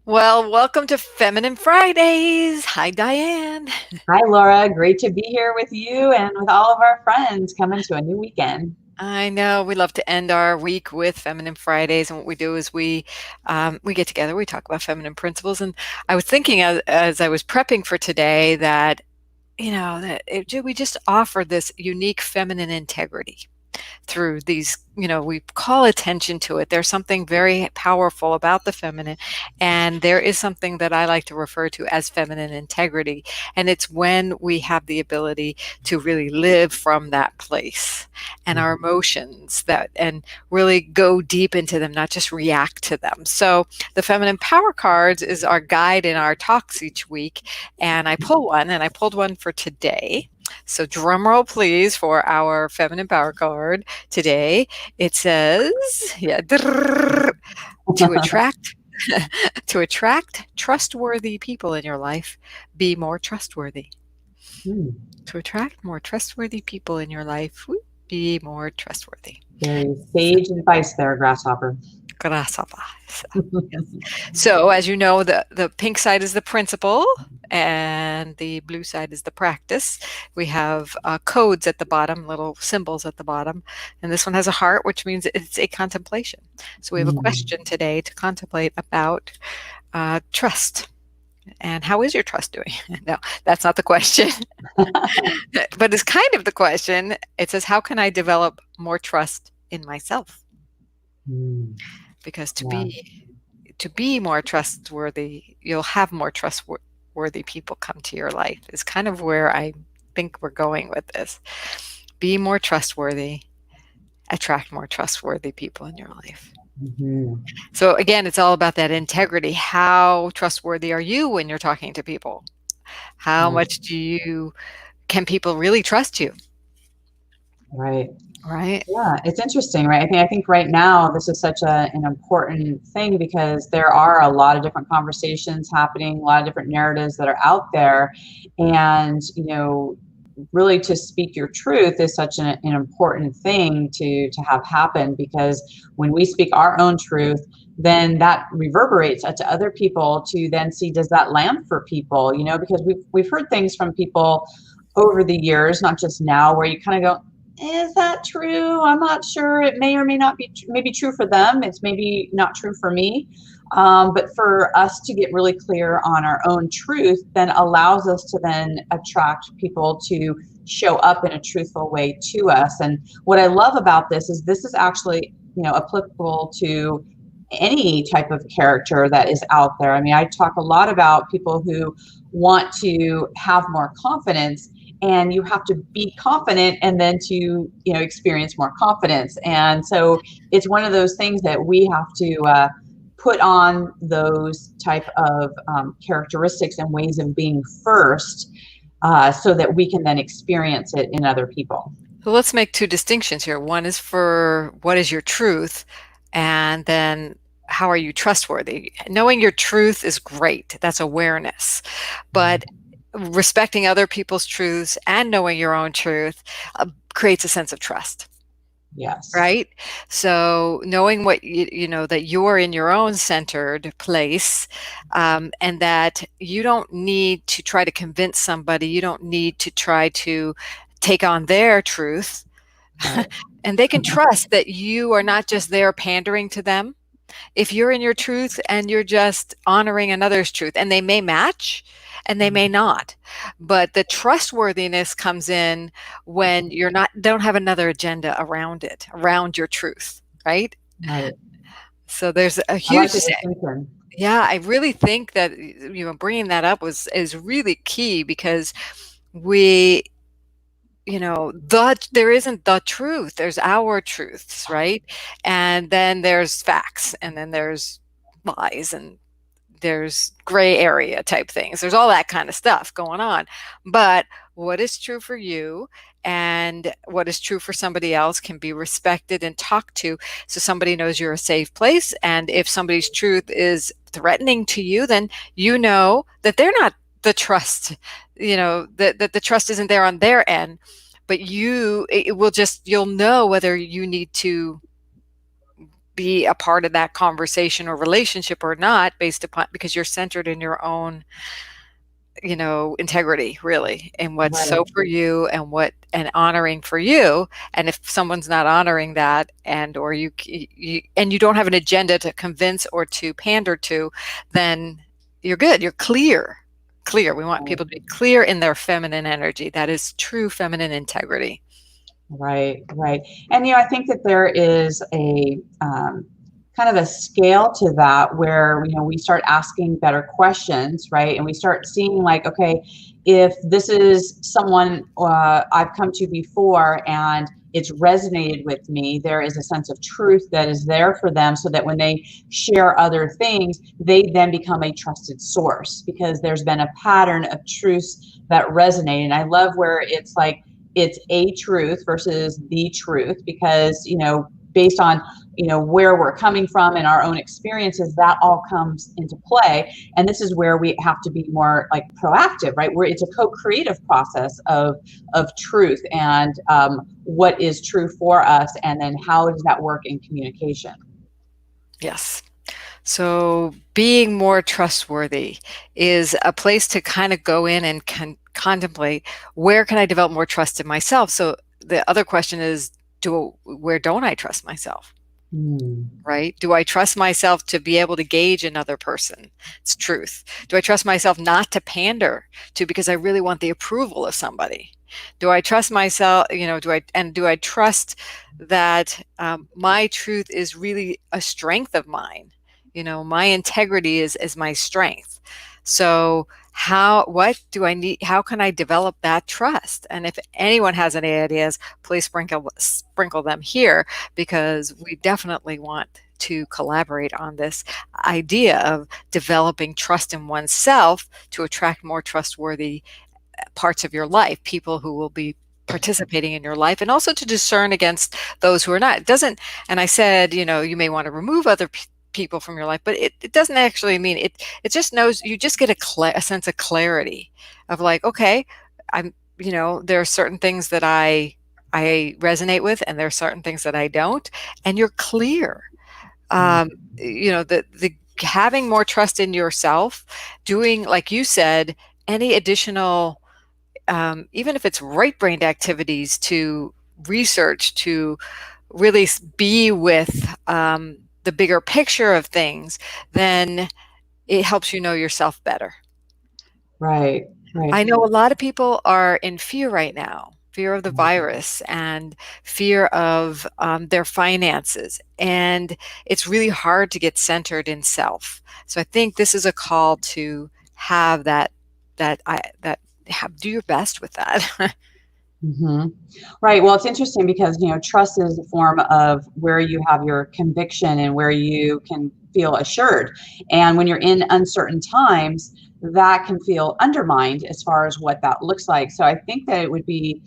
Well, welcome to Feminine Fridays. Hi, Diane. Hi, Laura. Great to be here with you and with all of our friends coming to a new weekend. I know we love to end our week with Feminine Fridays, and what we do is we get together, we talk about feminine principles. And I was thinking as I was prepping for today that we just offer this unique feminine integrity through these, we call attention to it. There's something very powerful about the feminine, and there is something that I like to refer to as feminine integrity. And it's when we have the ability to really live from that place and our emotions that and really go deep into them, not just react to them. So the feminine power cards is our guide in our talks each week. And I pulled one for today. So drum roll, please, for our feminine power card today. It says, to attract to attract trustworthy people in your life, be more trustworthy. Hmm. To attract more trustworthy people in your life, be more trustworthy. Very sage advice there, Grasshopper. Grasshopper. Yes. So, as you know, the pink side is the principle, and the blue side is the practice. We have codes at the bottom, little symbols at the bottom, and this one has a heart, which means it's a contemplation. So, we have a Hmm. question today to contemplate about trust. And how is your trust doing? No, that's not the question, but it's kind of the question. It says, how can I develop more trust in myself? Hmm. Because Yeah. to be more trustworthy, you'll have more trustworthy people come to your life, is kind of where I think we're going with this. Be more trustworthy, attract more trustworthy people in your life. Mhm. So again, it's all about that integrity. How trustworthy are you when you're talking to people? How Right. much can people really trust you? Right. Right? Yeah, it's interesting, right? I think right now this is such an important thing because there are a lot of different conversations happening, a lot of different narratives that are out there, and really to speak your truth is such an important thing to have happen because when we speak our own truth, then that reverberates to other people to then see, does that land for people? Because we've heard things from people over the years, not just now, where you kind of go, is that true? I'm not sure. It may or may not be, maybe true for them. It's maybe not true for me. But for us to get really clear on our own truth then allows us to then attract people to show up in a truthful way to us. And what I love about this is actually, applicable to any type of character that is out there. I mean, I talk a lot about people who want to have more confidence, and you have to be confident and then to experience more confidence. And so it's one of those things that we have to put on those type of characteristics and ways of being first, so that we can then experience it in other people. So let's make two distinctions here. One is for what is your truth, and then how are you trustworthy? Knowing your truth is great. That's awareness. But respecting other people's truths and knowing your own truth creates a sense of trust. Yes. Right? So knowing what that you're in your own centered place, and that you don't need to try to convince somebody, you don't need to try to take on their truth, Right. and they can trust that you are not just there pandering to them. If you're in your truth and you're just honoring another's truth, and they may match and they may not, but the trustworthiness comes in when you're not don't have another agenda around it, around your truth, right? Right. So there's a I like huge the distinction. yeah, I really think that bringing that up was is really key, because we there isn't the truth, there's our truths, right? And then there's facts, and then there's lies, and there's gray area type things, there's all that kind of stuff going on. But what is true for you and what is true for somebody else can be respected and talked to, so somebody knows you're a safe place. And if somebody's truth is threatening to you, then you know that they're not the trust, that the trust isn't there on their end. But it will just, you'll know whether you need to be a part of that conversation or relationship or not, based upon, because you're centered in your own, integrity, really, and what's Right. so for you, and honoring for you. And if someone's not honoring that, and or you don't have an agenda to convince or to pander to, then you're good. You're clear. Clear. We want people to be clear in their feminine energy. That is true feminine integrity. Right, right. And I think that there is a kind of a scale to that where we start asking better questions, right? And we start seeing like, okay, if this is someone I've come to before and it's resonated with me, there is a sense of truth that is there for them, so that when they share other things, they then become a trusted source because there's been a pattern of truths that resonate. And I love where it's like, it's a truth versus the truth, because based on where we're coming from and our own experiences, that all comes into play. And this is where we have to be more like proactive, right? Where it's a co-creative process of truth and what is true for us, and then how does that work in communication. Yes. So being more trustworthy is a place to kind of go in and contemplate, where can I develop more trust in myself? So the other question is, where don't I trust myself? Mm. Right? Do I trust myself to be able to gauge another person? It's truth. Do I trust myself not to pander to, because I really want the approval of somebody? Do I trust myself? Do I trust that my truth is really a strength of mine? My integrity is my strength. So what do I need? How can I develop that trust? And if anyone has any ideas, please sprinkle them here, because we definitely want to collaborate on this idea of developing trust in oneself to attract more trustworthy parts of your life, people who will be participating in your life, and also to discern against those who are not. It doesn't, and I said, you may want to remove other people from your life, but it doesn't actually mean it. It just knows, you just get a sense of clarity of like, okay, I'm, there are certain things that I resonate with, and there are certain things that I don't, and you're clear. The having more trust in yourself, doing, like you said, any additional, even if it's right-brained activities, to research, to really be with the bigger picture of things, then it helps you know yourself better. Right, right. I know a lot of people are in fear right now, fear of the virus and fear of their finances. And it's really hard to get centered in self. So I think this is a call to have do your best with that. Mm-hmm. Right. Well, it's interesting because, trust is a form of where you have your conviction and where you can feel assured. And when you're in uncertain times, that can feel undermined as far as what that looks like. So I think that it would be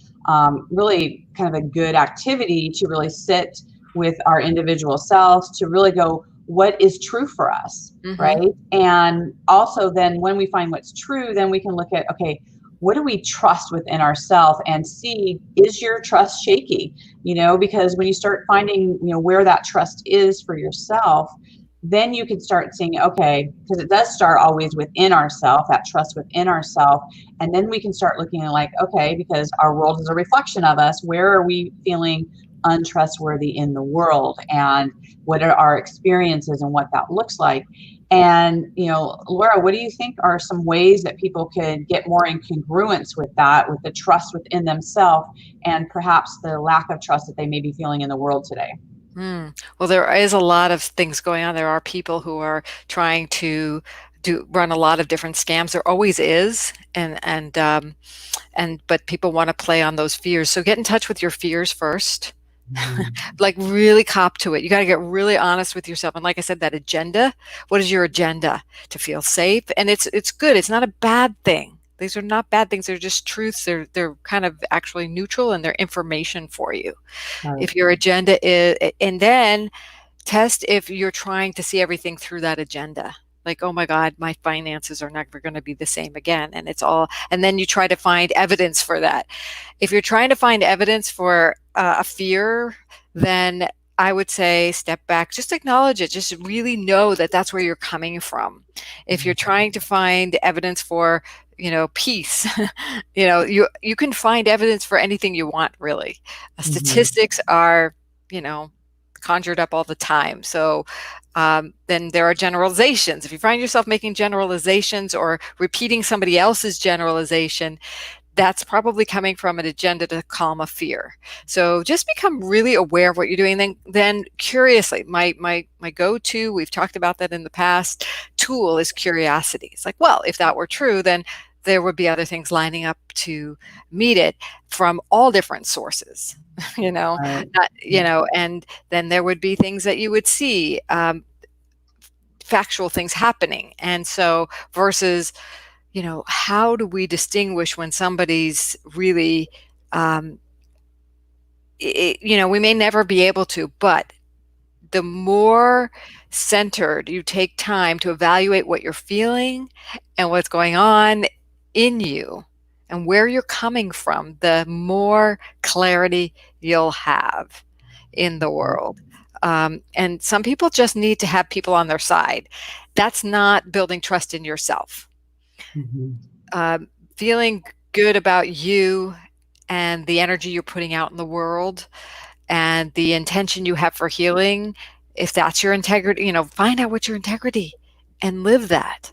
really kind of a good activity to really sit with our individual selves to really go, what is true for us? Hmm. Right. And also, then when we find what's true, then we can look at, okay, what do we trust within ourselves, and see, is your trust shaky? Because when you start finding where that trust is for yourself, then you can start seeing, okay, because it does start always within ourselves, that trust within ourselves. And then we can start looking at like, okay, because our world is a reflection of us, where are we feeling untrustworthy in the world, and what are our experiences and what that looks like. And, Laura, what do you think are some ways that people could get more in congruence with that, with the trust within themselves, and perhaps the lack of trust that they may be feeling in the world today? Well, there is a lot of things going on. There are people who are trying to run a lot of different scams. There always is, but people want to play on those fears. So get in touch with your fears first. Mm. Like, really cop to it. You got to get really honest with yourself. And like I said, that agenda, what is your agenda? To feel safe. And it's good. It's not a bad thing. These are not bad things. They're just truths. They're kind of actually neutral, and they're information for you. Right. If your agenda is, and then test if you're trying to see everything through that agenda. Like, oh my God, my finances are never going to be the same again. And then you try to find evidence for that. If you're trying to find evidence for a fear, then I would say step back, just acknowledge it, just really know that that's where you're coming from. If you're trying to find evidence for, peace, you can find evidence for anything you want, really. Mhm. Statistics are, you know, conjured up all the time. So then there are generalizations. If you find yourself making generalizations or repeating somebody else's generalization, that's probably coming from an agenda to calm a fear. So just become really aware of what you're doing. Then curiously, my go-to, we've talked about that in the past, tool is curiosity. It's like, well, if that were true, then there would be other things lining up to meet it from all different sources, Right. and then there would be things that you would see, factual things happening. And so versus, how do we distinguish when somebody's really, um, we may never be able to, but the more centered you take time to evaluate what you're feeling and what's going on in you and where you're coming from, the more clarity you'll have in the world. And some people just need to have people on their side. That's not building trust in yourself. Mhm. um, Feeling good about you and the energy you're putting out in the world and the intention you have for healing, if that's your integrity, find out what your integrity and live that.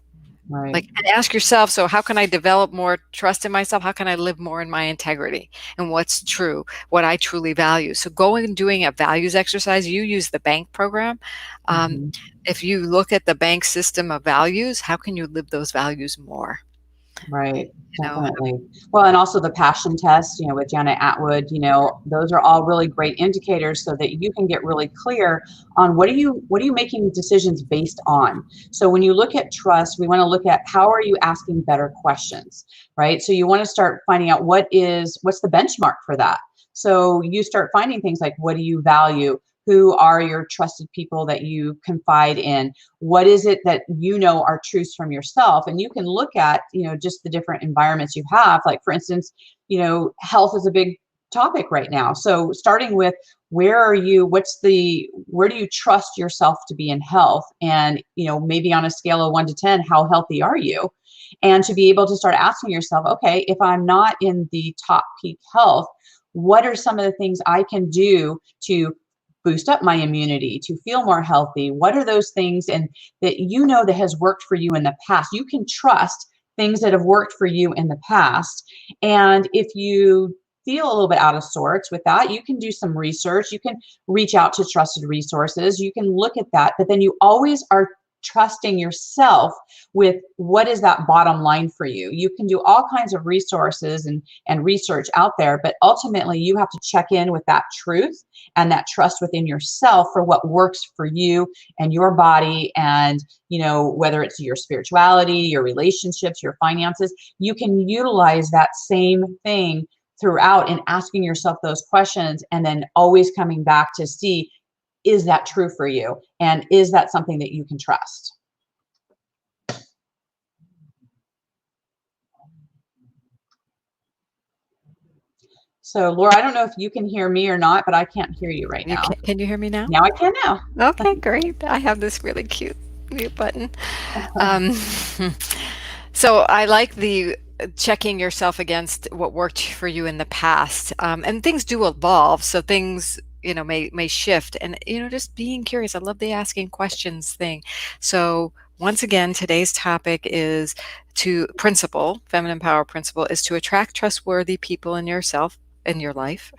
Right. Like, and ask yourself, so how can I develop more trust in myself? How can I live more in my integrity and what's true, what I truly value? So going and doing a values exercise, you use the bank program. Um, Mhm. if you look at the bank system of values, how can you live those values more? Right, You know, definitely. Well, and also the passion test, with Janet Atwood, those are all really great indicators so that you can get really clear on what are you making decisions based on. So when you look at trust, we want to look at how are you asking better questions, right? So you want to start finding out what's the benchmark for that. So you start finding things like what do you value? Who are your trusted people that you confide in? What is it that are truths from yourself? And you can look at just the different environments you have, like for instance, health is a big topic right now. So starting with where do you trust yourself to be in health? And maybe on a scale of 1 to 10, how healthy are you? And to be able to start asking yourself, okay, if I'm not in the top peak health, what are some of the things I can do to boost up my immunity, to feel more healthy? What are those things and that has worked for you in the past? You can trust things that have worked for you in the past. And if you feel a little bit out of sorts with that, you can do some research. You can reach out to trusted resources. You can look at that, but then you always are trusting yourself with what is that bottom line for you. You can do all kinds of resources and research out there, but ultimately you have to check in with that truth and that trust within yourself for what works for you and your body. And whether it's your spirituality, your relationships, your finances, you can utilize that same thing throughout and asking yourself those questions and then always coming back to see, is that true for you? And is that something that you can trust? So, Laura, I don't know if you can hear me or not, but I can't hear you right you now. can you hear me now? Now I can now. Okay, great. I have this really cute mute button. Um, so I like the checking yourself against what worked for you in the past. And things do evolve, so things, may shift. And just being curious. I love the asking questions thing. So once again, today's topic is feminine power principle is to attract trustworthy people in your life.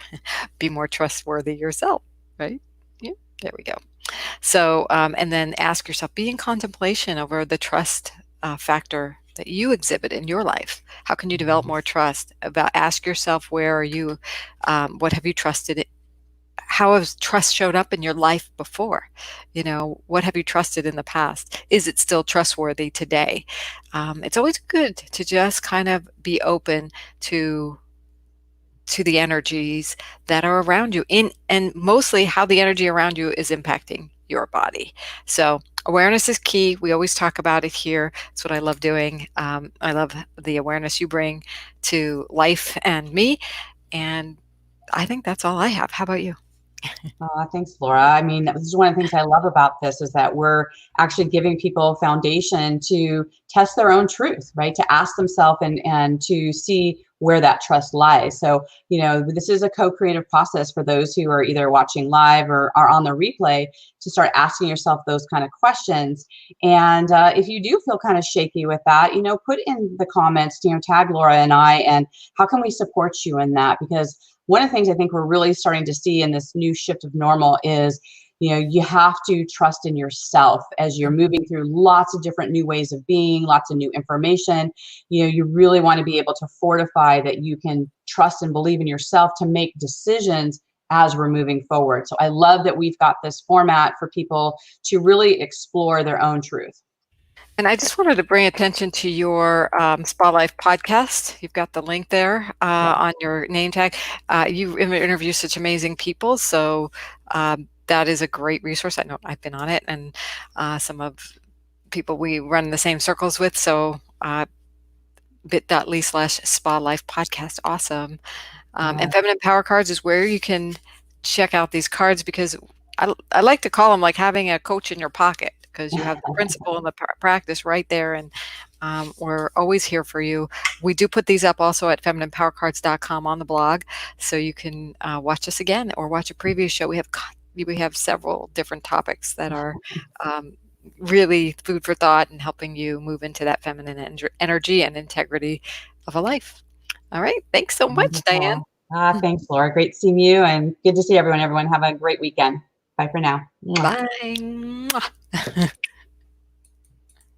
Be more trustworthy yourself, right? Yeah, there we go. So, and then ask yourself, be in contemplation over the trust factor that you exhibit in your life. How can you develop more trust? Ask yourself, where are you? What have you trusted? How has trust showed up in your life before? What have you trusted in the past? Is it still trustworthy today? It's always good to just kind of be open to the energies that are around you and mostly how the energy around you is impacting your body. So awareness is key. We always talk about it here. It's what I love doing. I love the awareness you bring to life and me. And I think that's all I have. How about you? Thanks, Laura. I mean, this is one of the things I love about this is that we're actually giving people a foundation to test their own truth, right? To ask themselves and to see where that trust lies. So, this is a co-creative process for those who are either watching live or are on the replay to start asking yourself those kind of questions. And if you do feel kind of shaky with that, put in the comments, tag Laura and I, and how can we support you in that? Because one of the things I think we're really starting to see in this new shift of normal is, you have to trust in yourself as you're moving through lots of different new ways of being, lots of new information. You really want to be able to fortify that you can trust and believe in yourself to make decisions as we're moving forward. So I love that we've got this format for people to really explore their own truth. And I just wanted to bring attention to your Spa Life podcast. You've got the link there Yeah. on your name tag. You interview such amazing people, so that is a great resource. I know I've been on it, and some of people we run the same circles with. So bit.ly/Spa Life podcast. Awesome. And Feminine Power Cards is where you can check out these cards because I like to call them like having a coach in your pocket because you have the principle and the practice right there. And we're always here for you. We do put these up also at femininepowercards.com on the blog. So you can watch us again or watch a previous show. We have several different topics that are um, really food for thought and helping you move into that feminine energy and integrity of a life. All right. Thanks so much, Diane. Wonderful. Thanks, Laura. Great seeing you and good to see everyone. Everyone have a great weekend. Bye for now. Mwah. Bye.